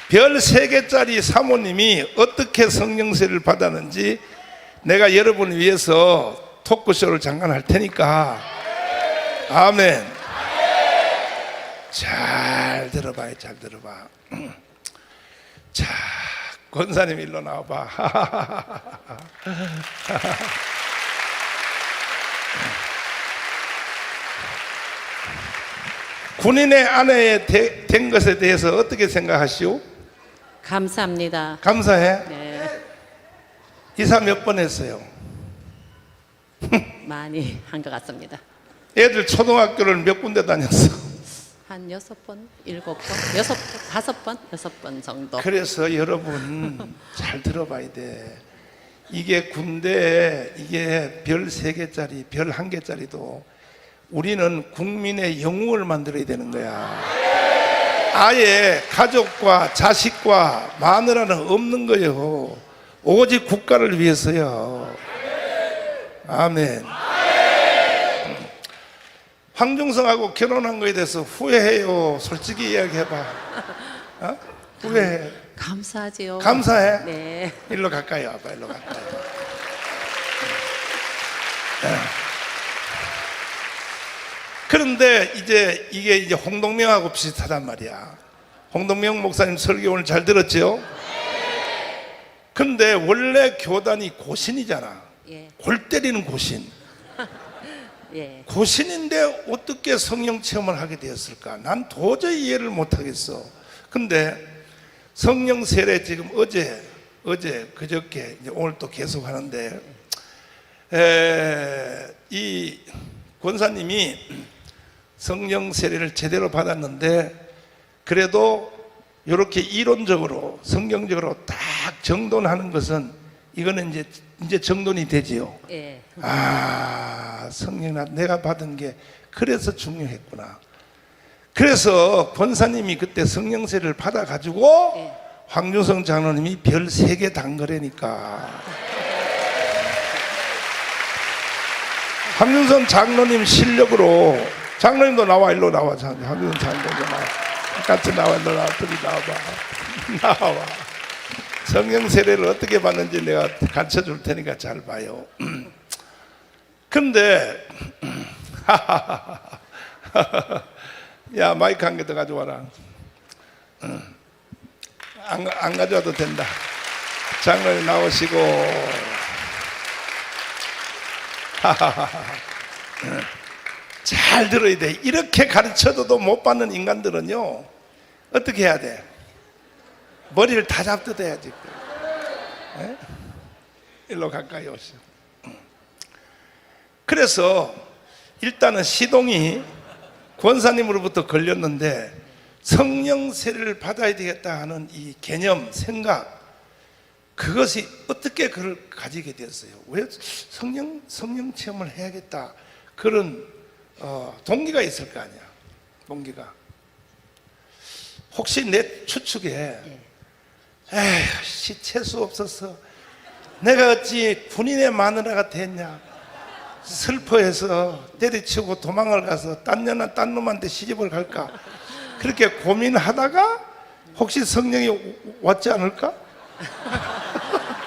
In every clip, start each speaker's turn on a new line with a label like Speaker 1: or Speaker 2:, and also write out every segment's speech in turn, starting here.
Speaker 1: 별 3개짜리 사모님이 어떻게 성령세를 받았는지 내가 여러분을 위해서 토크쇼를 잠깐 할 테니까 아멘. 잘 들어봐요. 잘 들어봐. 자, 권사님 일로 나와봐. 군인의 아내 된 것에 대해서 어떻게 생각하시오?
Speaker 2: 감사합니다.
Speaker 1: 감사해?
Speaker 2: 네,
Speaker 1: 이사 몇 번 했어요?
Speaker 2: 많이 한 것 같습니다.
Speaker 1: 애들 초등학교를 몇 군데 다녔어?
Speaker 2: 한 6번, 7번, 5번, 6번 정도.
Speaker 1: 그래서 여러분 잘 들어봐야 돼. 이게 군대에 이게 별 3개짜리, 별 1개짜리도 우리는 국민의 영웅을 만들어야 되는 거야. 아예 가족과 자식과 마누라는 없는 거예요. 오직 국가를 위해서요. 아멘. 황중성하고 결혼한 거에 대해서 후회해요? 솔직히 이야기해봐. 어? 후회해?
Speaker 2: 감사하지요.
Speaker 1: 감사해?
Speaker 2: 네.
Speaker 1: 일로 가까이 와봐. 일로 가까이. 그런데 이제 이게 이제 홍동명하고 비슷하단 말이야. 홍동명 목사님 설교 오늘 잘 들었죠? 근데 원래 교단이 고신이잖아.
Speaker 2: 예.
Speaker 1: 골 때리는 고신.
Speaker 2: 예.
Speaker 1: 고신인데 어떻게 성령 체험을 하게 되었을까? 난 도저히 이해를 못 하겠어. 근데 성령 세례 지금 어제 그저께 이제 오늘 또 계속 하는데 이 권사님이 성령 세례를 제대로 받았는데 그래도 이렇게 이론적으로 성경적으로 딱 정돈하는 것은 이거는 이제 정돈이 되지요.
Speaker 2: 예.
Speaker 1: 아, 성령 내가 받은 게 그래서 중요했구나. 그래서 권사님이 그때 성령세를 받아가지고
Speaker 2: 예.
Speaker 1: 황준성 장로님이 별 3개 단 거라니까. 황준성 장로님 실력으로 장로님도 나와. 일로 나와. 황준성 장로님도 나와. 같이 나와. 일로 나와. 둘이 나와봐. 나와. 성령 세례를 어떻게 받는지 내가 가르쳐 줄 테니까 잘 봐요. 근데 야, 마이크 한 개 더 가져와라. 안 가져와도 된다. 장로님 나오시고. 잘 들어야 돼. 이렇게 가르쳐도 못 받는 인간들은요 어떻게 해야 돼? 머리를 다 잡뜯어야지. 일로 가까이 오시오. 그래서 일단은 시동이 권사님으로부터 걸렸는데 성령 세례를 받아야 되겠다 하는 이 개념, 생각, 그것이 어떻게 그걸 가지게 되었어요? 왜 성령 체험을 해야겠다 그런 동기가 있을 거 아니야. 동기가 혹시 내 추측에 에휴 재수 없어서 내가 어찌 군인의 마누라가 됐냐, 슬퍼해서 때려치우고 도망을 가서 딴 놈한테 시집을 갈까, 그렇게 고민하다가 혹시 성령이 왔지 않을까?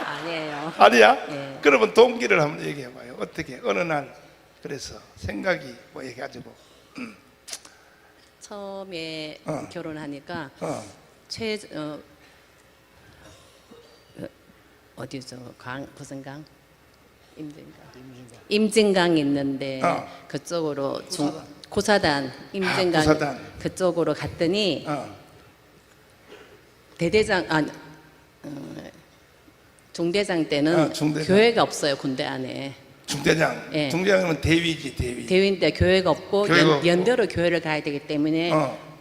Speaker 2: 아니에요.
Speaker 1: 아니야?
Speaker 2: 예.
Speaker 1: 그러면 동기를 한번 얘기해 봐요. 어떻게 어느 날 그래서 생각이 뭐 해가지고
Speaker 2: 처음에 결혼하니까 어디죠? 무슨 강? 임진강 있는데 그쪽으로 고사단 임진강
Speaker 1: 고사단.
Speaker 2: 그쪽으로 갔더니 중대장 때는
Speaker 1: 중대장.
Speaker 2: 교회가 없어요. 군대 안에.
Speaker 1: 중대장.
Speaker 2: 예.
Speaker 1: 중대장이면 대위지, 대위.
Speaker 2: 대위인데 교회가 없고
Speaker 1: 교회가 없고.
Speaker 2: 연대로 교회를 가야 되기 때문에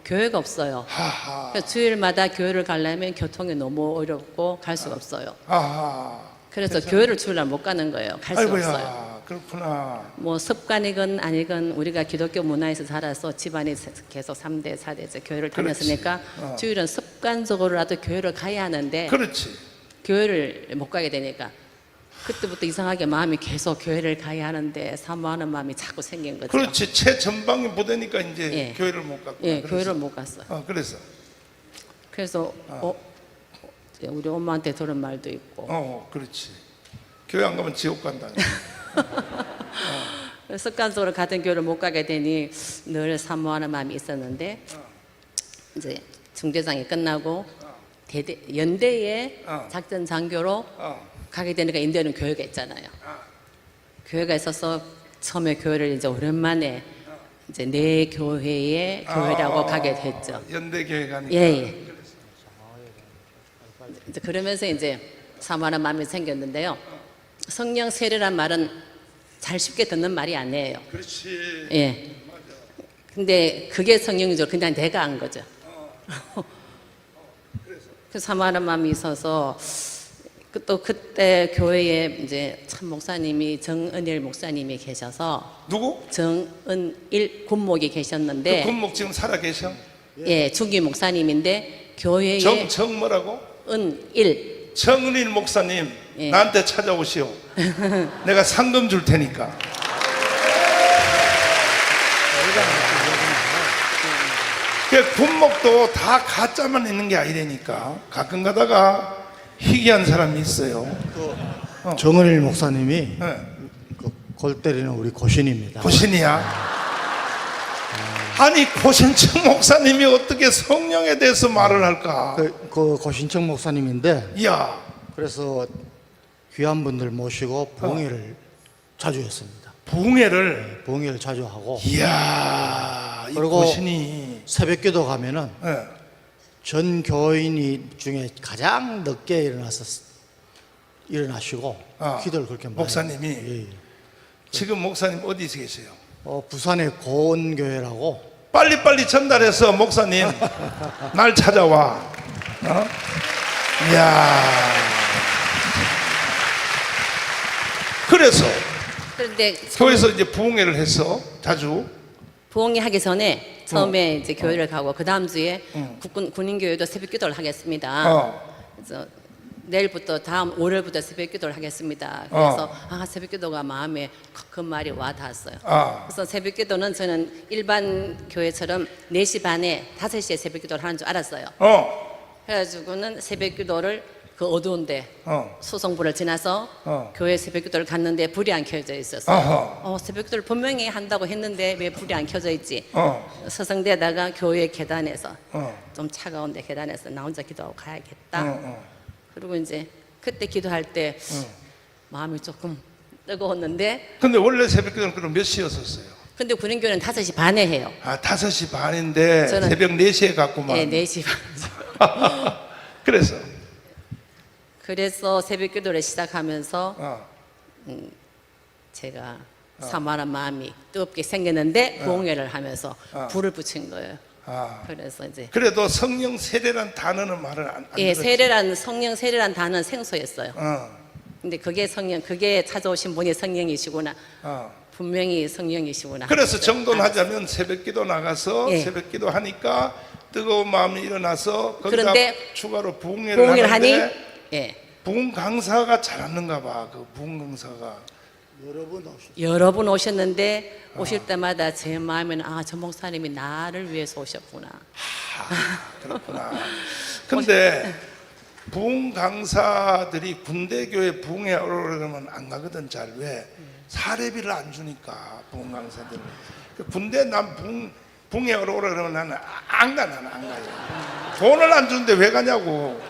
Speaker 2: 교회가 없어요.
Speaker 1: 하하.
Speaker 2: 그래서 주일마다 교회를 가려면 교통이 너무 어렵고 갈 수가 없어요.
Speaker 1: 하하.
Speaker 2: 그래서 교회를 주일날 못 가는 거예요. 갈 수가 없어요.
Speaker 1: 아이고야, 그렇구나.
Speaker 2: 뭐 습관이건 아니건 우리가 기독교 문화에서 자라서 집안이 계속 3대, 4대째 교회를 다녔으니까 주일은 습관적으로라도 교회를 가야 하는데
Speaker 1: 그렇지.
Speaker 2: 교회를 못 가게 되니까 그때부터 이상하게 마음이 계속 교회를 가야 하는데 사모하는 마음이 자꾸 생긴 거죠.
Speaker 1: 그렇지. 최전방이 부대니까 이제
Speaker 2: 예.
Speaker 1: 교회를 못 갔고.
Speaker 2: 예, 교회를 못 갔어요.
Speaker 1: 그래서
Speaker 2: 그래서 우리 엄마한테 들은 말도 있고
Speaker 1: 그렇지. 교회 안 가면 지옥 간다.
Speaker 2: 습관적으로 같은 교회를 못 가게 되니 늘 사모하는 마음이 있었는데 이제 중대장이 끝나고 연대에 작전 장교로 가게 되니까 인대는 교회가 있잖아요. 교회가 있어서 처음에 교회를 이제 오랜만에 이제 내 교회의 교회라고 가게 됐죠.
Speaker 1: 연대 교회 가니까.
Speaker 2: 예. 이제 그러면서 이제 사모하는 마음이 생겼는데요. 성령 세례란 말은 잘 쉽게 듣는 말이 아니에요.
Speaker 1: 그렇지.
Speaker 2: 예. 근데 그게 성령이죠. 그냥 내가 한 거죠. 그 사모하는 마음이 있어서 또 그때 교회에 이제 참 목사님이 정은일 목사님이 계셔서
Speaker 1: 누구?
Speaker 2: 정은일 군목이 계셨는데
Speaker 1: 그 군목 지금 살아 계셔?
Speaker 2: 예, 중기 목사님인데 교회에
Speaker 1: 정 뭐라고?
Speaker 2: 은일
Speaker 1: 정은일 목사님
Speaker 2: 예.
Speaker 1: 나한테 찾아오시오. 내가 상금 줄 테니까. 그 군목도 다 가짜만 있는 게 아니라니까. 가끔 가다가 희귀한 사람이 있어요.
Speaker 3: 정은일 목사님이
Speaker 1: 네.
Speaker 3: 골 때리는 우리 고신입니다.
Speaker 1: 고신이야. 아니 고신청 목사님이 어떻게 성령에 대해서 말을 할까?
Speaker 3: 그 고신청 목사님인데
Speaker 1: 이야.
Speaker 3: 그래서 귀한 분들 모시고 봉회를 자주 했습니다.
Speaker 1: 봉회를
Speaker 3: 자주 하고
Speaker 1: 이야. 이
Speaker 3: 그리고
Speaker 1: 고신이
Speaker 3: 새벽기도 가면은
Speaker 1: 네.
Speaker 3: 전 교인이 중에 가장 늦게 일어나시고 기도를 그렇게 많이
Speaker 1: 목사님이
Speaker 3: 해요. 예.
Speaker 1: 지금 목사님 어디서 계세요?
Speaker 3: 부산의 고온교회라고
Speaker 1: 빨리빨리 전달해서 목사님 날 찾아와. 이야. 그래서
Speaker 2: 그런데
Speaker 1: 교회에서 이제 부흥회를 했어. 자주.
Speaker 2: 부흥회 하기 전에 처음에 이제 교회를 가고 그 다음 주에 군인교회도 새벽기도를 하겠습니다. 그래서 내일부터 다음 월요일부터 새벽기도를 하겠습니다. 그래서 새벽기도가 마음에 그 말이 와 닿았어요. 그래서 새벽기도는 저는 일반 교회처럼 4시 반에 5시에 새벽기도를 하는 줄 알았어요. 그래가지고는 새벽기도를 그 어두운데 수성부를 지나서 교회 새벽기도를 갔는데 불이 안 켜져 있었어요. 새벽기도를 분명히 한다고 했는데 왜 불이 안 켜져 있지? 서성대다가 교회 계단에서 좀 차가운데 계단에서 나 혼자 기도하고 가야겠다. 그리고 이제 그때 기도할 때 마음이 조금 뜨거웠는데
Speaker 1: 근데 원래 새벽기도는 그럼 몇 시였었어요?
Speaker 2: 근데 군인교회는 5시 반에 해요.
Speaker 1: 5시 반인데
Speaker 2: 저는
Speaker 1: 새벽 4시에 갔구만.
Speaker 2: 네, 4시 반. 그래서 새벽기도를 시작하면서 제가 사모하는 마음이 뜨겁게 생겼는데 부흥회를 하면서 불을 붙인 거예요. 그래서 이제
Speaker 1: 그래도 성령 세례란 단어는 말을 안
Speaker 2: 예,
Speaker 1: 들었지.
Speaker 2: 성령 세례란 단어는 생소했어요. 근데 그게 찾아오신 분이 성령이시구나. 분명히 성령이시구나.
Speaker 1: 그래서 정돈하자면 새벽기도 나가서
Speaker 2: 예.
Speaker 1: 새벽기도 하니까 뜨거운 마음이 일어나서 거기다
Speaker 2: 그런데
Speaker 1: 추가로 부흥회를
Speaker 2: 부흥회를 하니
Speaker 1: 하는데
Speaker 2: 예.
Speaker 1: 부흥 강사가 잘하는가 봐. 그 부흥 강사가
Speaker 3: 여러 분
Speaker 2: 여러 분 오셨는데 오실 때마다 제 마음에는 저 목사님이 나를 위해서 오셨구나.
Speaker 1: 그렇구나. 근데 부흥 강사들이 군대교회 부흥회 오라 그러면 안 가거든. 잘 왜? 사례비를 안 주니까 부흥 강사들. 군대 난 부흥회 오라 그러면 나는 안 가요. 돈을 안 주는데 왜 가냐고.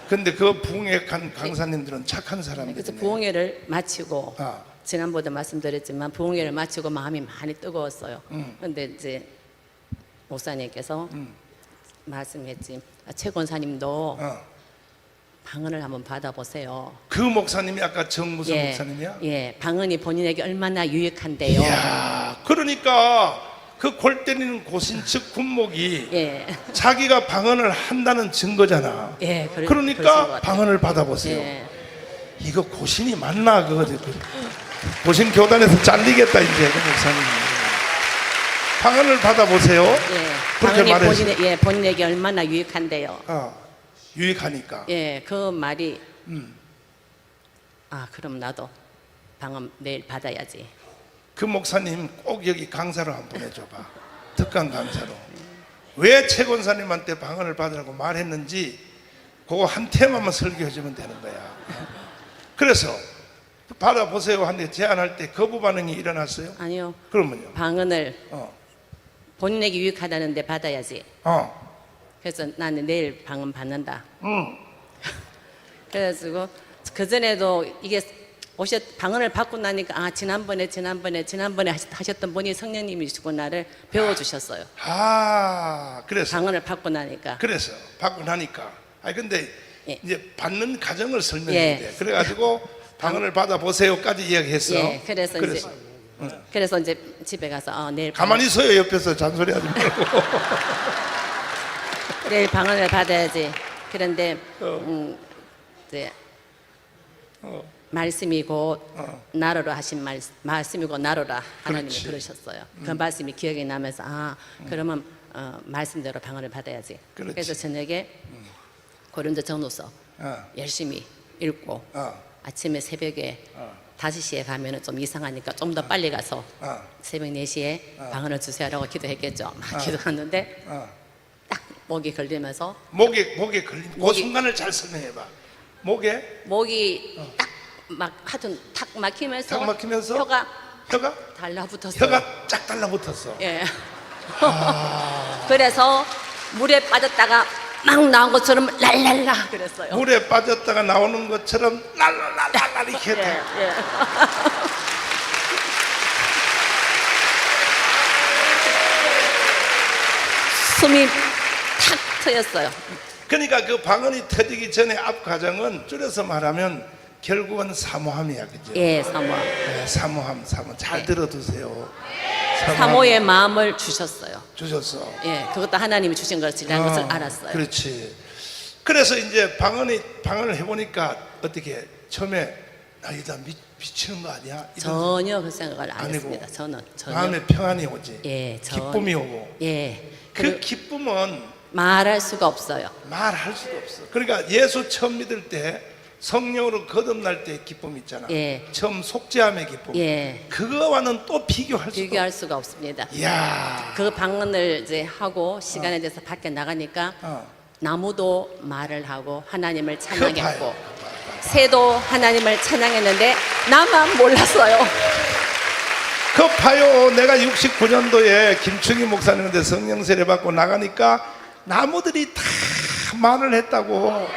Speaker 1: 근데 그 부흥회 간 강사님들은 착한
Speaker 2: 그래서
Speaker 1: 사람들이네.
Speaker 2: 부흥회를 마치고 지난번에 말씀드렸지만 부흥회를 마치고 마음이 많이 뜨거웠어요. 그런데 이제 목사님께서 말씀했지. 최 권사님도 방언을 한번 받아보세요.
Speaker 1: 그 목사님이 아까 정무선 목사님이야?
Speaker 2: 예, 방언이 본인에게 얼마나 유익한데요.
Speaker 1: 이야, 그러니까 그 골 때리는 고신측 군목이
Speaker 2: 예,
Speaker 1: 자기가 방언을 한다는 증거잖아.
Speaker 2: 예, 그러신 것
Speaker 1: 그러니까
Speaker 2: 같아요.
Speaker 1: 방언을 받아보세요.
Speaker 2: 예.
Speaker 1: 이거 고신이 맞나 그거 고신 교단에서 잘리겠다 이제 그 목사님. 방언을 받아보세요.
Speaker 2: 예,
Speaker 1: 그렇게
Speaker 2: 방언이
Speaker 1: 말했어요.
Speaker 2: 본인에게 얼마나 유익한데요.
Speaker 1: 유익하니까.
Speaker 2: 예, 그 말이 그럼 나도 방언 내일 받아야지.
Speaker 1: 그 목사님 꼭 여기 강사로 한번 보내줘봐. 특강 강사로. 왜 최 권사님한테 방언을 받으라고 말했는지 그거 한 테마만 설교해 주면 되는 거야. 그래서 받아보세요 하는데 제안할 때 거부 반응이 일어났어요?
Speaker 2: 아니요.
Speaker 1: 그러면요?
Speaker 2: 방언을
Speaker 1: 어.
Speaker 2: 본인에게 유익하다는데 받아야지. 그래서 나는 내일 방언 받는다. 그래가지고 그 전에도 이게 방언을 받고 나니까 아 지난번에 하셨던 분이 성령님이시고 나를 배워주셨어요.
Speaker 1: 아, 그래서
Speaker 2: 방언을 받고 나니까.
Speaker 1: 그래서 받고 나니까. 아 근데
Speaker 2: 예.
Speaker 1: 이제 받는 과정을 설명해야
Speaker 2: 예.
Speaker 1: 돼. 그래가지고 방언을 받아 보세요까지 이야기했어.
Speaker 2: 예, 그래서 이제 집에 가서 내일
Speaker 1: 가만히 있어요 옆에서 잔소리하지 말고.
Speaker 2: 내일 방언을 받아야지. 그런데 이제 말씀이 곧 나로라 하신 말씀이 곧 나로라 하나님이
Speaker 1: 그렇지.
Speaker 2: 그러셨어요. 그 말씀이 기억이 나면서 그러면 말씀대로 방언을 받아야지.
Speaker 1: 그렇지.
Speaker 2: 그래서 저녁에 고린도 전후서 열심히 읽고 아침에 새벽에 5시에 가면은 좀 이상하니까 좀 더 빨리 가서 새벽 4시에 방언을 주세요라고 기도했겠죠. 막 기도했는데 딱 목이 걸리면서
Speaker 1: 목에 걸린 그 순간을 잘 설명해봐. 목이
Speaker 2: 딱 막 하여튼 탁 막히면서
Speaker 1: 탁 막히면서
Speaker 2: 혀가 달라붙었어요.
Speaker 1: 혀가 쫙 달라붙었어.
Speaker 2: 예. 그래서 물에 빠졌다가 막 나온 것처럼 랄랄라 그랬어요.
Speaker 1: 물에 빠졌다가 나오는 것처럼 랄랄랄랄 이렇게
Speaker 2: 예,
Speaker 1: 돼.
Speaker 2: 예. 숨이 탁 트였어요.
Speaker 1: 그러니까 그 방언이 터지기 전에 앞 과정은 줄여서 말하면 결국은 사모함이야, 그죠?
Speaker 2: 예, 사모.
Speaker 1: 네, 사모함. 잘
Speaker 2: 예.
Speaker 1: 들어두세요.
Speaker 2: 사모의 마음을 주셨어요.
Speaker 1: 주셨어.
Speaker 2: 예, 그것도 하나님이 주신 것이라는 것을 알았어요.
Speaker 1: 그렇지. 그래서 이제 방언을 해보니까 어떻게 처음에 이다 미치는 거 아니야? 이런
Speaker 2: 전혀 그 생각을 안
Speaker 1: 아니고
Speaker 2: 했습니다. 저는 전혀.
Speaker 1: 마음에 평안이 오지.
Speaker 2: 예,
Speaker 1: 기쁨이 오고.
Speaker 2: 예.
Speaker 1: 그 기쁨은
Speaker 2: 말할 수가 없어요.
Speaker 1: 말할 수가 없어. 그러니까 예수 처음 믿을 때 성령으로 거듭날 때 기쁨 있잖아.
Speaker 2: 예.
Speaker 1: 처음 속죄함의 기쁨.
Speaker 2: 예.
Speaker 1: 그거와는 또 비교할 수가
Speaker 2: 비교할 수가 없습니다.
Speaker 1: 이야.
Speaker 2: 그 방언을 이제 하고 시간에 대해서 밖에 나가니까 나무도 말을 하고 하나님을 찬양했고
Speaker 1: 봐요.
Speaker 2: 새도 하나님을 찬양했는데 나만 몰랐어요.
Speaker 1: 그 봐요. 내가 69년도에 김충희 목사님한테 성령 세례 받고 나가니까 나무들이 다 말을 했다고.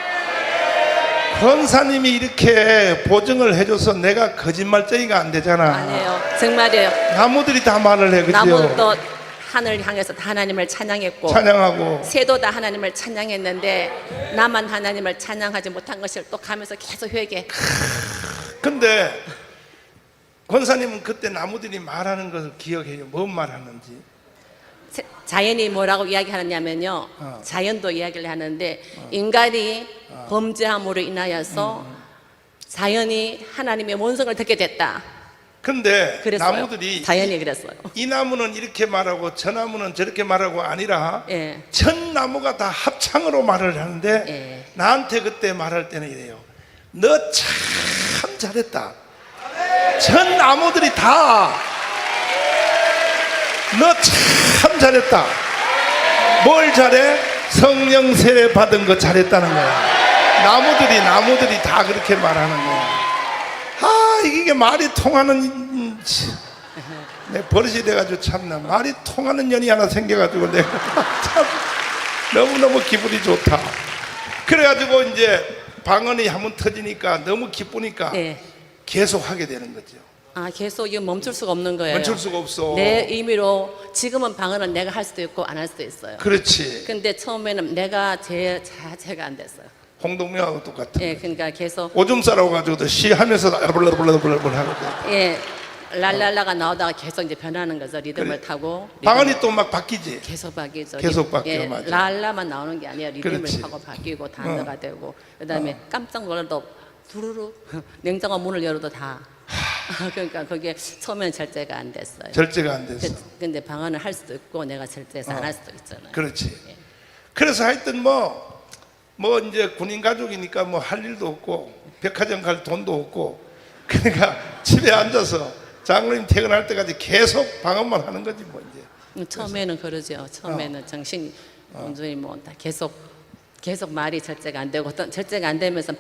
Speaker 1: 권사님이 이렇게 보증을 해줘서 내가 거짓말쟁이가 안 되잖아.
Speaker 2: 아니에요. 정말이에요.
Speaker 1: 나무들이 다 말을 해, 그죠?
Speaker 2: 나무도 하늘을 향해서 다 하나님을 찬양했고
Speaker 1: 찬양하고.
Speaker 2: 새도 다 하나님을 찬양했는데 나만 하나님을 찬양하지 못한 것을 또 가면서 계속 회개.
Speaker 1: 근데 권사님은 그때 나무들이 말하는 것을 기억해요. 뭔 말하는지.
Speaker 2: 자연이 뭐라고 이야기하느냐면요. 자연도 이야기를 하는데 인간이 범죄함으로 인하여서 자연이 하나님의 원성을 듣게 됐다.
Speaker 1: 근데
Speaker 2: 그랬어요.
Speaker 1: 나무들이
Speaker 2: 자연이 그랬어요.
Speaker 1: 이 나무는 이렇게 말하고 저 나무는 저렇게 말하고 아니라
Speaker 2: 예.
Speaker 1: 전 나무가 다 합창으로 말을 하는데
Speaker 2: 예.
Speaker 1: 나한테 그때 말할 때는 이래요. 너 참 잘했다. 전 나무들이 다 너 참 잘했다. 뭘 잘해? 성령 세례 받은 거 잘했다는 거야. 나무들이 다 그렇게 말하는 거야. 이게 말이 통하는 내 버릇이 돼가지고 참나 말이 통하는 년이 하나 생겨가지고 내가 참 너무너무 기분이 좋다. 그래가지고 이제 방언이 한번 터지니까 너무 기쁘니까
Speaker 2: 네.
Speaker 1: 계속 하게 되는 거죠.
Speaker 2: 계속 이거 멈출 수가 없는 거예요.
Speaker 1: 멈출 수가 없어.
Speaker 2: 내 의미로 지금은 방언을 내가 할 수도 있고 안 할 수도 있어요.
Speaker 1: 그렇지.
Speaker 2: 근데 처음에는 내가 제가 안 됐어요.
Speaker 1: 홍동명하고 똑같은.
Speaker 2: 예, 그러니까 계속
Speaker 1: 오줌 싸라고 가지고도 시 하면서 블블블블블 하거든.
Speaker 2: 예, 랄랄라가 나오다가 계속 이제 변하는 거죠. 리듬을
Speaker 1: 그래.
Speaker 2: 타고.
Speaker 1: 방언이 또 막 바뀌지.
Speaker 2: 계속 바뀌죠.
Speaker 1: 계속 바뀌어,
Speaker 2: 예,
Speaker 1: 맞아.
Speaker 2: 랄라만 나오는 게 아니에요. 리듬을
Speaker 1: 그렇지.
Speaker 2: 타고 바뀌고 단어가 되고 그다음에 깜짝 놀라도 두루루 냉장고 문을 열어도 다. 그러니까 그게 처음에는 절제가 안 됐어요.
Speaker 1: 절제가 안 됐어.
Speaker 2: 근데 방언을 할 수도 있고 내가 절제해서 안 할 수도 있잖아요.
Speaker 1: 그렇지.
Speaker 2: 예.
Speaker 1: 그래서 하여튼 뭐 이제 군인 가족이니까 뭐 할 일도 없고 백화점 갈 돈도 없고 그러니까 집에 앉아서 장로님 퇴근할 때까지 계속 방언만 하는 거지 뭐 이제.
Speaker 2: 처음에는 그러죠. 처음에는 정신 온전히 뭐 다 계속 말이 절제가 안 되고 어떤 절제가 안 되면서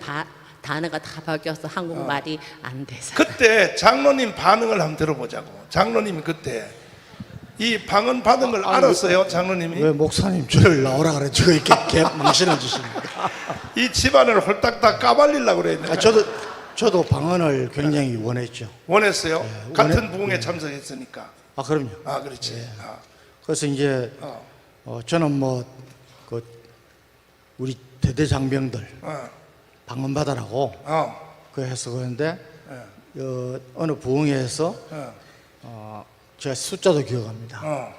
Speaker 2: 단어가 다 바뀌어서 한국말이 안 돼서.
Speaker 1: 그때 장로님 반응을 한번 들어보자고. 장로님이 그때 이 방언 받은 걸 알았어요, 장로님이?
Speaker 3: 왜 목사님 저를 나오라 그랬죠? 이렇게 망신을 주십니까?
Speaker 1: 이 집안을 홀딱 다 까발리려고 그랬는데.
Speaker 3: 저도 방언을 굉장히 원했죠.
Speaker 1: 원했어요?
Speaker 3: 네,
Speaker 1: 같은 부흥에 참석했으니까.
Speaker 3: 아, 그럼요.
Speaker 1: 아, 그렇지.
Speaker 3: 네.
Speaker 1: 아,
Speaker 3: 그래서 이제 저는 뭐 그 우리 대대 장병들 방언 받으라고 그 해서 그런데 어느 부흥회에서 제가 숫자도 기억합니다.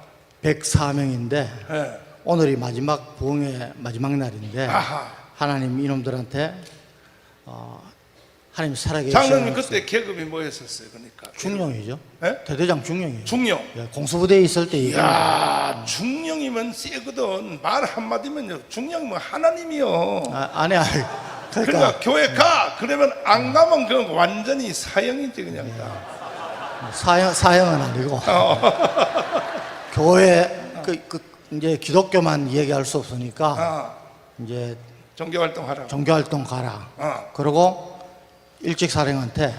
Speaker 3: 104명인데
Speaker 1: 예.
Speaker 3: 오늘이 마지막 부흥회 마지막 날인데
Speaker 1: 아하.
Speaker 3: 하나님 이놈들한테 하나님 살아계시는
Speaker 1: 장로님 그때 계급이 뭐였었어요? 그러니까
Speaker 3: 중령이죠.
Speaker 1: 예?
Speaker 3: 대대장 중령이에요.
Speaker 1: 중령.
Speaker 3: 예, 공수부대에 있을 때 얘기해요.
Speaker 1: 야, 중령이면 세거든. 말 한마디면요. 중령이면 하나님이요.
Speaker 3: 아니
Speaker 1: 그러니까 교회 가 그러면 안 가면 그 완전히 사형이지 그냥 다.
Speaker 3: 사형은 아니고 교회 이제 기독교만 얘기할 수 없으니까 이제
Speaker 1: 종교 활동하라고.
Speaker 3: 종교활동 가라. 그리고 일찍 사령한테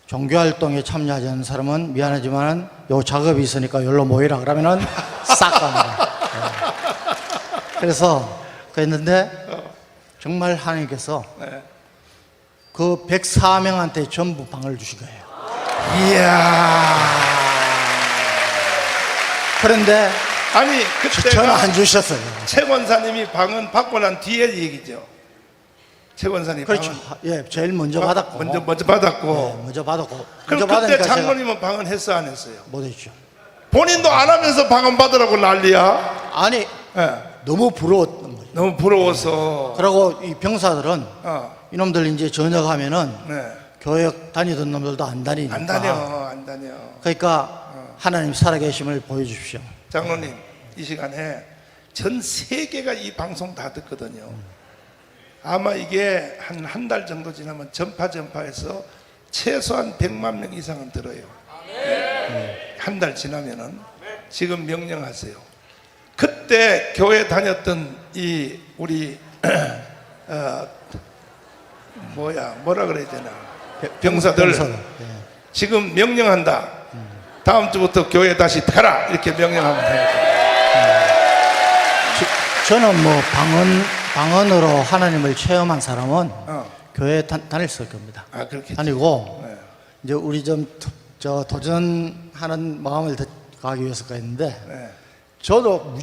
Speaker 3: 종교활동에 참여하지 않는 사람은 미안하지만 요 작업이 있으니까 여기로 모이라 그러면은 싹 갑니다. 그래서 그랬는데 정말 하나님께서 그 104명한테 전부 방을 주신 거예요.
Speaker 1: 이야.
Speaker 3: 그런데
Speaker 1: 아니
Speaker 3: 저는 안
Speaker 1: 그때가
Speaker 3: 주셨어요.
Speaker 1: 최 권사님이 방언 받고 난 뒤에 얘기죠. 최 권사님
Speaker 3: 그렇죠.
Speaker 1: 방언
Speaker 3: 예, 제일 먼저 받았고.
Speaker 1: 먼저 받았고.
Speaker 3: 예, 먼저 받았고.
Speaker 1: 그럼
Speaker 3: 먼저
Speaker 1: 그때
Speaker 3: 받으니까 제가
Speaker 1: 장로님은 방언 했어 안 했어요?
Speaker 3: 못했죠.
Speaker 1: 본인도 안 하면서 방언 받으라고 난리야.
Speaker 3: 아니
Speaker 1: 예.
Speaker 3: 너무 부러웠던 거죠.
Speaker 1: 너무 부러워서.
Speaker 3: 그리고 이 병사들은
Speaker 1: 어.
Speaker 3: 이놈들 이제 전역하면은
Speaker 1: 네.
Speaker 3: 교회 다니던 놈들도 안 다니니까.
Speaker 1: 안 다녀, 안 다녀.
Speaker 3: 그러니까 하나님 살아계심을 보여주십시오.
Speaker 1: 장로님, 이 시간에 전 세계가 이 방송 다 듣거든요. 아마 이게 한 달 정도 지나면 전파해서 최소한 100만 명 이상은 들어요. 한 달 지나면은 지금 명령하세요. 그때 교회 다녔던 이 우리 뭐라 그래야 되나 병사들
Speaker 3: 예.
Speaker 1: 지금 명령한다. 다음 주부터 교회 다시 가라 이렇게 명령하면 돼요.
Speaker 3: 저는 뭐 방언으로 하나님을 체험한 사람은 교회 다녔을 겁니다.
Speaker 1: 아 그렇게
Speaker 3: 다니고
Speaker 1: 네.
Speaker 3: 이제 우리 저 도전하는 마음을 가기 위해서가 있는데
Speaker 1: 네.
Speaker 3: 저도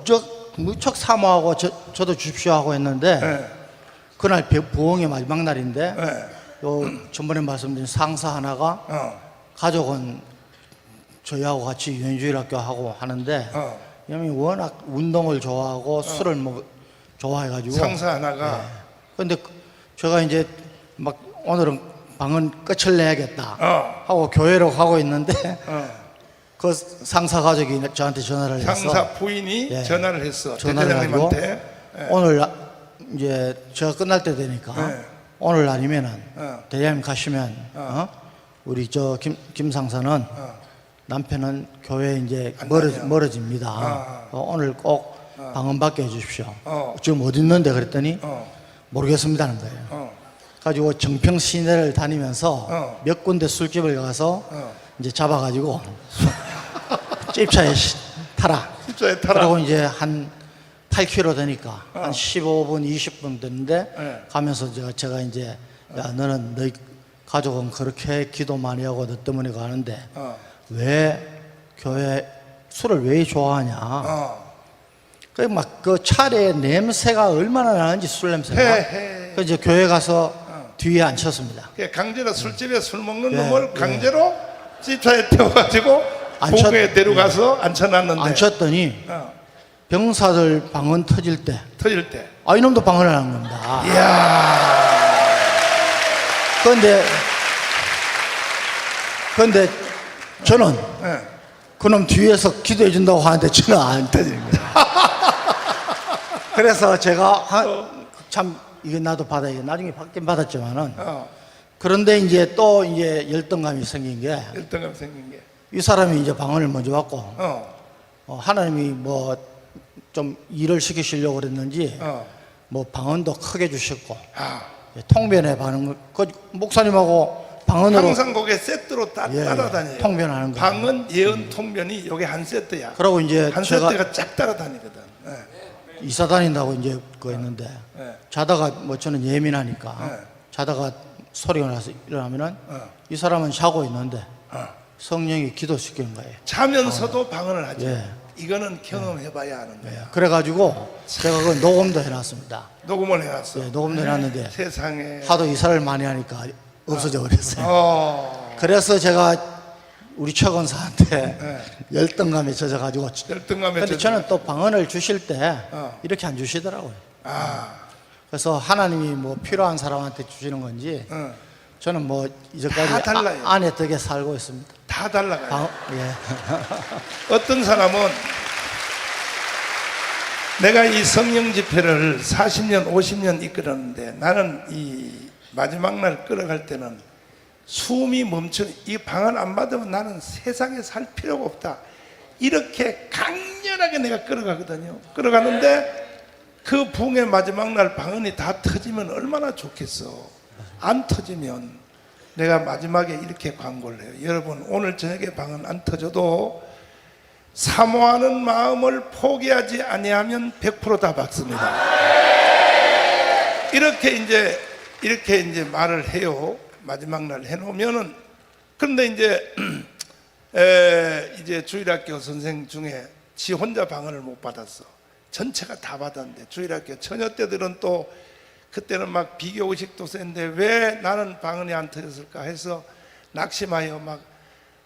Speaker 3: 무척 사모하고 저도 주십시오 하고 했는데
Speaker 1: 네.
Speaker 3: 그날 부흥의 마지막 날인데
Speaker 1: 네.
Speaker 3: 요 전번에 말씀드린 상사 하나가 가족은 저희하고 같이 유엔주일학교 하고 하는데 왜냐면 워낙 운동을 좋아하고 술을 좋아해가지고
Speaker 1: 상사 하나가
Speaker 3: 근데 제가 이제 막 오늘은 방은 끝을 내야겠다 하고 교회로 가고 있는데 그 상사 가족이 저한테 전화를 해서
Speaker 1: 상사 부인이
Speaker 3: 예.
Speaker 1: 전화를 했어.
Speaker 3: 전화를 해가지고
Speaker 1: 대대장님한테. 예.
Speaker 3: 오늘 이제 제가 끝날 때 되니까
Speaker 1: 네.
Speaker 3: 오늘 아니면은 대장님 가시면 우리 저 김 상사는 남편은 교회 이제
Speaker 1: 안 다녀.
Speaker 3: 멀어집니다. 오늘 꼭 방언 받게 해주십시오.
Speaker 1: 어.
Speaker 3: 지금 어디 있는데 그랬더니 모르겠습니다는 거예요. 가지고 정평 시내를 다니면서 몇 군데 술집을 가서 이제 잡아가지고 찝차에 타라.
Speaker 1: 집사에 타라.
Speaker 3: 그러고 이제 한 8km 되니까 한 15분, 20분 됐는데
Speaker 1: 네.
Speaker 3: 가면서 제가 이제 야 너는 너희 가족은 그렇게 기도 많이 하고 너 때문에 가는데 왜 교회 술을 왜 좋아하냐? 그 막 그 차례 냄새가 얼마나 나는지 술 냄새가. 그 이제 교회 가서 뒤에 앉혔습니다.
Speaker 1: 강제로 술집에 술 먹는
Speaker 3: 예,
Speaker 1: 놈을
Speaker 3: 예.
Speaker 1: 강제로 집차에 태워가지고 부흥회에 데려가서 앉혀놨는데
Speaker 3: 앉혔더니 병사들 방언 터질 때
Speaker 1: 터질 때.
Speaker 3: 이놈도 방언을 하는 겁니다.
Speaker 1: 이야.
Speaker 3: 그런데 저는
Speaker 1: 예.
Speaker 3: 그놈 뒤에서 기도해 준다고 하는데 저는 안 터지는 거예요. 그래서 제가 참 이게 나도 받아야 나중에 받긴 받았지만은 그런데 이제 또 이제 열등감이 생긴 게
Speaker 1: 열등감 생긴 게.
Speaker 3: 이 사람이 이제 방언을 먼저 받고 하나님이 뭐 좀 일을 시키시려고 그랬는지
Speaker 1: 어.
Speaker 3: 뭐 방언도 크게 주셨고
Speaker 1: 아,
Speaker 3: 통변에 반응 그 목사님하고 방언으로
Speaker 1: 항상 거기에 세트로
Speaker 3: 예,
Speaker 1: 따라다녀요.
Speaker 3: 통변하는 거.
Speaker 1: 방언, 예언, 통변이 여기 한 세트야.
Speaker 3: 그러고 이제
Speaker 1: 한
Speaker 3: 제가
Speaker 1: 세트가 쫙 따라다니거든. 예.
Speaker 3: 이사 다닌다고 이제 그거 했는데
Speaker 1: 예.
Speaker 3: 자다가 뭐 저는 예민하니까
Speaker 1: 네.
Speaker 3: 자다가 소리가 나서 일어나면은
Speaker 1: 어.
Speaker 3: 이 사람은 자고 있는데
Speaker 1: 어.
Speaker 3: 성령이 기도시키는 거예요.
Speaker 1: 자면서도 방언을 하죠.
Speaker 3: 예.
Speaker 1: 이거는 경험해봐야 하는 거야.
Speaker 3: 그래가지고 제가 그 녹음도 해놨습니다.
Speaker 1: 녹음을 해놨어.
Speaker 3: 예, 녹음도 해놨는데
Speaker 1: 세상에.
Speaker 3: 하도 이사를 많이 하니까 없어져 버렸어요.
Speaker 1: 어.
Speaker 3: 그래서 제가 우리 최건사한테
Speaker 1: 네.
Speaker 3: 열등감에 젖어가지고
Speaker 1: 열등감에
Speaker 3: 근데 저는 또 방언을 주실 때
Speaker 1: 어.
Speaker 3: 이렇게 안 주시더라고요.
Speaker 1: 아.
Speaker 3: 그래서 하나님이 뭐 필요한 사람한테 주시는 건지
Speaker 1: 어.
Speaker 3: 저는 뭐
Speaker 1: 다
Speaker 3: 이제까지
Speaker 1: 달라요.
Speaker 3: 안에 덕에 살고 있습니다.
Speaker 1: 다 달라가요.
Speaker 3: 예.
Speaker 1: 어떤 사람은 내가 이 성령 집회를 40년, 50년 이끌었는데 나는 이 마지막 날 끌어갈 때는 숨이 멈춰, 이 방언 안 받으면 나는 세상에 살 필요가 없다. 이렇게 강렬하게 내가 끌어가거든요. 끌어가는데 그 부흥의 마지막 날 방언이 다 터지면 얼마나 좋겠어. 안 터지면 내가 마지막에 이렇게 광고를 해요. 여러분, 오늘 저녁에 방언 안 터져도 사모하는 마음을 포기하지 아니하면 100% 다 받습니다. 이렇게 이제 말을 해요. 마지막 날 해놓으면은. 그런데 이제 주일학교 선생 중에 지 혼자 방언을 못 받았어. 전체가 다 받았는데 주일학교 처녀 때들은 또 그때는 막 비교의식도 센데 왜 나는 방언이 안 터졌을까 해서 낙심하여 막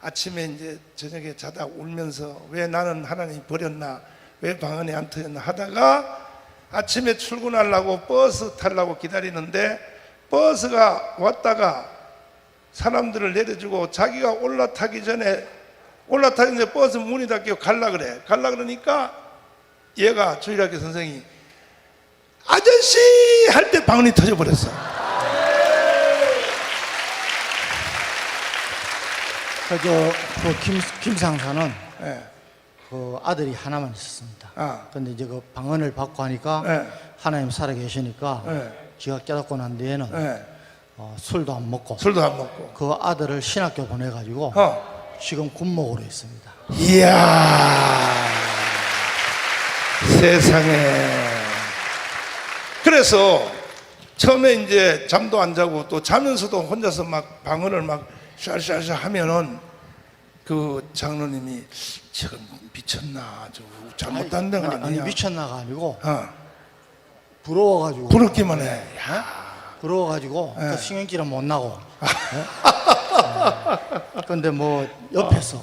Speaker 1: 아침에 이제 저녁에 자다 울면서 왜 나는 하나님 버렸나, 왜 방언이 안 터졌나 하다가 아침에 출근하려고 버스 타려고 기다리는데 버스가 왔다가 사람들을 내려주고 자기가 올라타기 전에 버스 문이 닫히고 갈라 그러니까 얘가 주일학교 선생이 아저씨 할 때 방언이 터져버렸어.
Speaker 3: 김상사는
Speaker 1: 예.
Speaker 3: 그 아들이 하나만 있었습니다.
Speaker 1: 아.
Speaker 3: 근데 이제 그 방언을 받고 하니까
Speaker 1: 예.
Speaker 3: 하나님 살아 계시니까
Speaker 1: 예.
Speaker 3: 지가 깨닫고 난 뒤에는
Speaker 1: 예.
Speaker 3: 술도 안 먹고
Speaker 1: 술도 안 먹고.
Speaker 3: 그 아들을 신학교 보내가지고 지금 군목으로 있습니다.
Speaker 1: 이야, 세상에. 그래서 처음에 이제 잠도 안 자고 또 자면서도 혼자서 막 방언을 막 샤샤샤 하면은 그 장로님이 지금 미쳤나, 저 잘못한 데가
Speaker 3: 아니
Speaker 1: 아니야.
Speaker 3: 미쳤나가 아니고
Speaker 1: 어,
Speaker 3: 부러워가지고
Speaker 1: 부럽기만 해. 야.
Speaker 3: 부러워가지고
Speaker 1: 예.
Speaker 3: 그 신경질은 못 나고. 근데 뭐 옆에서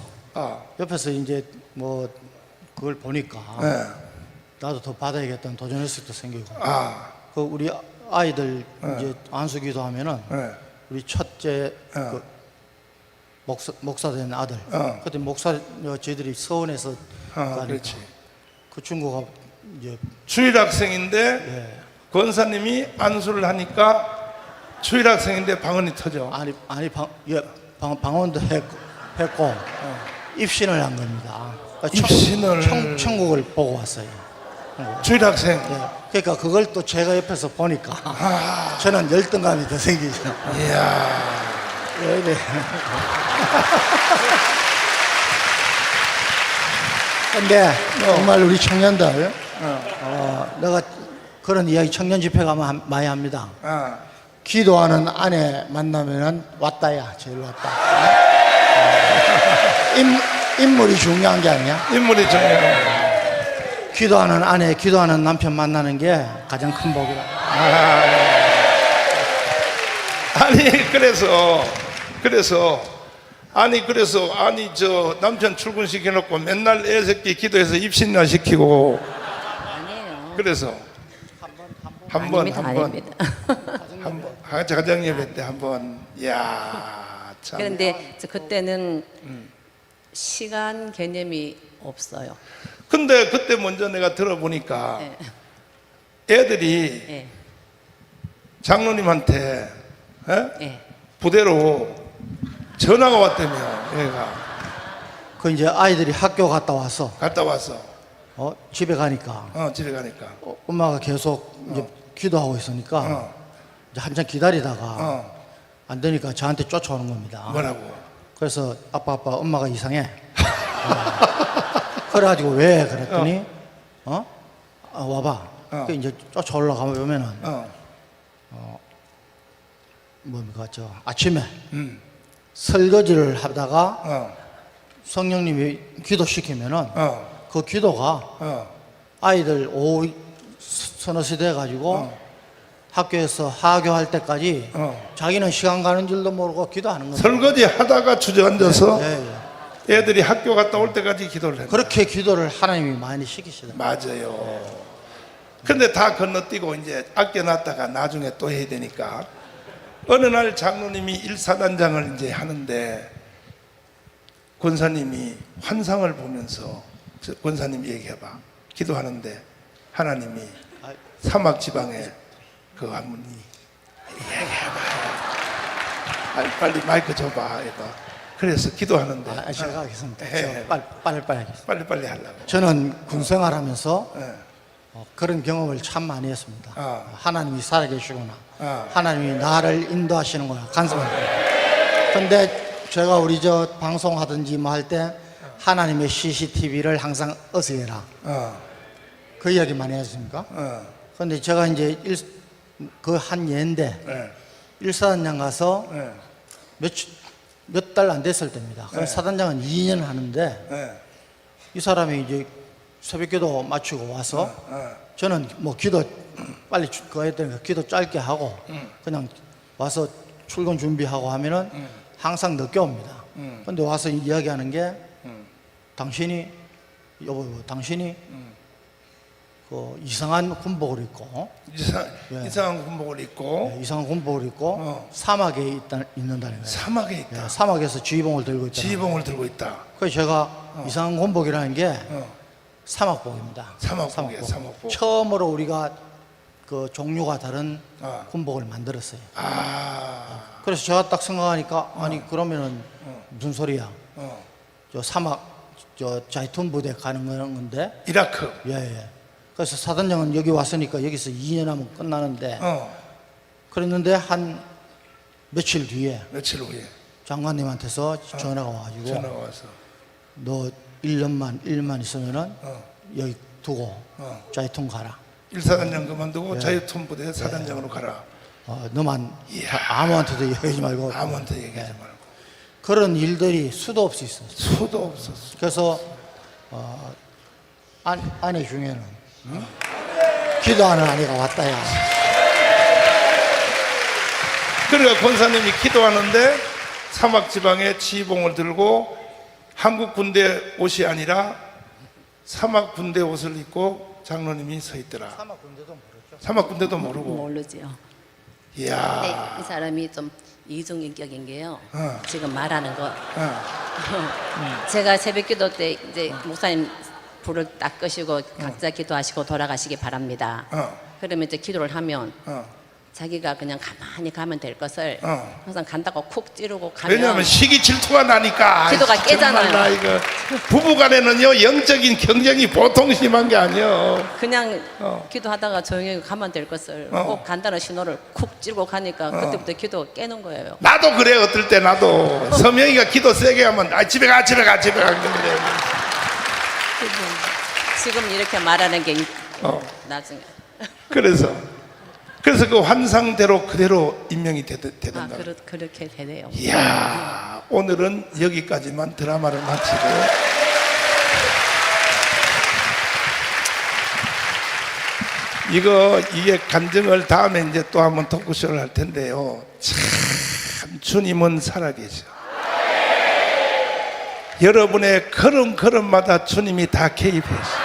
Speaker 3: 이제 뭐 그걸 보니까
Speaker 1: 예.
Speaker 3: 나도 더 받아야겠다는 도전의식도 생기고.
Speaker 1: 아,
Speaker 3: 그 우리 아이들 이제 안수기도 하면은
Speaker 1: 예.
Speaker 3: 우리 첫째 그 목사 된 아들. 그때 목사 저희들이 서원에서 가니까
Speaker 1: 그렇지.
Speaker 3: 그 친구가 이제
Speaker 1: 주일학생인데
Speaker 3: 예.
Speaker 1: 권사님이 안수를 하니까 주일학생인데 방언이 터져.
Speaker 3: 아니 방언도 했고 입신을 한 겁니다.
Speaker 1: 입신을.
Speaker 3: 천국을 보고 왔어요.
Speaker 1: 주일학생.
Speaker 3: 예. 그러니까 그걸 또 제가 옆에서 보니까 저는 열등감이 더 생기죠.
Speaker 1: 이야.
Speaker 3: 왜 이래? 근데 정말 우리 청년들 내가 그런 이야기 청년 집회 가면 많이 합니다. 기도하는 아내 만나면은 왔다야, 제일 왔다. 인물이 중요한 게 아니야.
Speaker 1: 인물이 중요해.
Speaker 3: 기도하는 아내, 기도하는 남편 만나는 게 가장 큰 복이다.
Speaker 1: 아니 저 남편 출근시켜놓고 맨날 애 새끼 기도해서 입신나 시키고
Speaker 2: 아니에요.
Speaker 1: 그래서
Speaker 2: 아닙니다.
Speaker 1: 한번 가정 예배 때 한번 이야 참.
Speaker 2: 그런데 그때는 시간 개념이 없어요.
Speaker 1: 근데 그때 먼저 내가 들어보니까
Speaker 2: 예.
Speaker 1: 애들이
Speaker 2: 예.
Speaker 1: 장로님한테
Speaker 2: 예.
Speaker 1: 부대로 전화가 왔다며. 얘가
Speaker 3: 그 이제 아이들이 학교 갔다 와서
Speaker 1: 갔다 와서
Speaker 3: 집에 가니까
Speaker 1: 집에 가니까.
Speaker 3: 엄마가 계속 이제 기도하고 있으니까 이제 한참 기다리다가 안 되니까 저한테 쫓아오는 겁니다.
Speaker 1: 뭐라고?
Speaker 3: 그래서 아빠 엄마가 이상해. 그래가지고 왜 그랬더니 와봐. 그 이제 쫓아 올라가면 보면은 뭡니까 저 아침에 설거지를 하다가 성령님이 기도시키면은 그 기도가 아이들 오후 서너 시 돼가지고 학교에서 하교할 때까지 자기는 시간 가는 줄도 모르고 기도하는 거예요.
Speaker 1: 설거지 하다가 주저앉아서
Speaker 3: 예.
Speaker 1: 애들이 학교 갔다 올 때까지 기도를 했다.
Speaker 3: 그렇게 기도를 하나님이 많이 시키시더라고요.
Speaker 1: 맞아요. 근데 다 건너뛰고 이제 아껴놨다가 나중에 또 해야 되니까 어느 날 장로님이 일사단장을 이제 하는데 권사님이 환상을 보면서 권사님 얘기해봐. 기도하는데 하나님이 사막 지방에 그 한분이 얘기해봐. 빨리 마이크 줘봐. 이거. 그래서 기도하는데
Speaker 3: 제가 하겠습니다.
Speaker 1: 해.
Speaker 3: 빨리 하겠습니다.
Speaker 1: 빨리 하려고.
Speaker 3: 저는 군 생활하면서
Speaker 1: 예.
Speaker 3: 그런 경험을 참 많이 했습니다. 하나님이 살아계시구나.
Speaker 1: 아.
Speaker 3: 하나님이 나를 인도하시는 거야. 간섭할. 근데 제가 우리 저 방송하든지 뭐 할 때 하나님의 CCTV를 항상 어서해라. 그 이야기 많이 하십니까? 근데 제가 이제 그 한 예인데
Speaker 1: 예.
Speaker 3: 일사단장 가서
Speaker 1: 예.
Speaker 3: 몇 달 안 됐을 때입니다. 그 사단장은 2년 하는데
Speaker 1: 예.
Speaker 3: 이 사람이 이제 새벽기도 마치고 와서 저는 뭐 기도 빨리 그거 했더니 기도 짧게 하고 그냥 와서 출근 준비하고 하면은 항상 늦게 옵니다. 근데 와서 이야기하는 게 당신이 그 이상한 군복을 입고
Speaker 1: 이상한 군복을 입고
Speaker 3: 이상한 군복을 입고 사막에 있는다는 거예요.
Speaker 1: 사막에 있다.
Speaker 3: 사막에서 지휘봉을 들고 있다.
Speaker 1: 지휘봉을 들고 있다.
Speaker 3: 그래서 제가 이상한 군복이라는 게 사막복입니다.
Speaker 1: 사막복이에요. 사막복.
Speaker 3: 처음으로 우리가 그 종류가 다른 군복을 만들었어요. 그래서 제가 딱 생각하니까 아니 그러면은 무슨 소리야? 저 사막 저 자이툰 부대 가는 건데
Speaker 1: 이라크.
Speaker 3: 예. 그래서 사단장은 여기 왔으니까 여기서 2년 하면 끝나는데 그랬는데 한 며칠 후에 장관님한테서 전화가 와가지고
Speaker 1: 와서
Speaker 3: 너 1년만 있으면은 여기 두고 자이툰 가라.
Speaker 1: 일사단장 그만두고 자유통 부대 사단장으로 가라.
Speaker 3: 너만 아무한테도 얘기하지 말고.
Speaker 1: 아무한테 얘기하지 말고.
Speaker 3: 그런 일들이 수도 없이 있었어요.
Speaker 1: 수도 없었어.
Speaker 3: 그래서 아내 중에는 기도하는 아내가 왔다야.
Speaker 1: 그러니까 권사님이 기도하는데 사막 지방에 지휘봉을 들고 한국 군대 옷이 아니라 사막 군대 옷을 입고 장로님이 서 있더라.
Speaker 3: 사막 군대도 모르죠.
Speaker 1: 사막 군대도 모르고.
Speaker 2: 모르지요.
Speaker 1: 이야.
Speaker 2: 네, 이 사람이 좀 이중인격인 게요.
Speaker 1: 어.
Speaker 2: 지금 말하는 거.
Speaker 1: 어.
Speaker 2: 제가 새벽기도 때 이제 목사님 불을 딱 끄시고 각자 기도하시고 돌아가시기 바랍니다. 그러면 이제 기도를 하면 자기가 그냥 가만히 가면 될 것을 항상 간다고 쿡 찌르고 가면
Speaker 1: 왜냐하면 시기 질투가 나니까.
Speaker 2: 기도가
Speaker 1: 아이씨,
Speaker 2: 깨잖아요.
Speaker 1: 정말 나 이거 부부간에는요 영적인 경쟁이 보통 심한 게 아니에요.
Speaker 2: 그냥 기도하다가 조용히 가면 될 것을 꼭 간다는 신호를 쿡 찌르고 가니까 그때부터 기도 깨는 거예요.
Speaker 1: 나도 그래. 어떨 때 나도 서명이가 기도 세게 하면 집에 가 그래.
Speaker 2: 지금 이렇게 말하는 게 나중에
Speaker 1: 그래서 그 환상대로 그대로 임명이 되던다.
Speaker 2: 그렇게 되네요.
Speaker 1: 이야, 오늘은 여기까지만 드라마를 마치고 이게 간증을 다음에 이제 또 한번 토크쇼를 할 텐데요. 참 주님은 살아계셔. 여러분의 걸음걸음마다 주님이 다 개입해서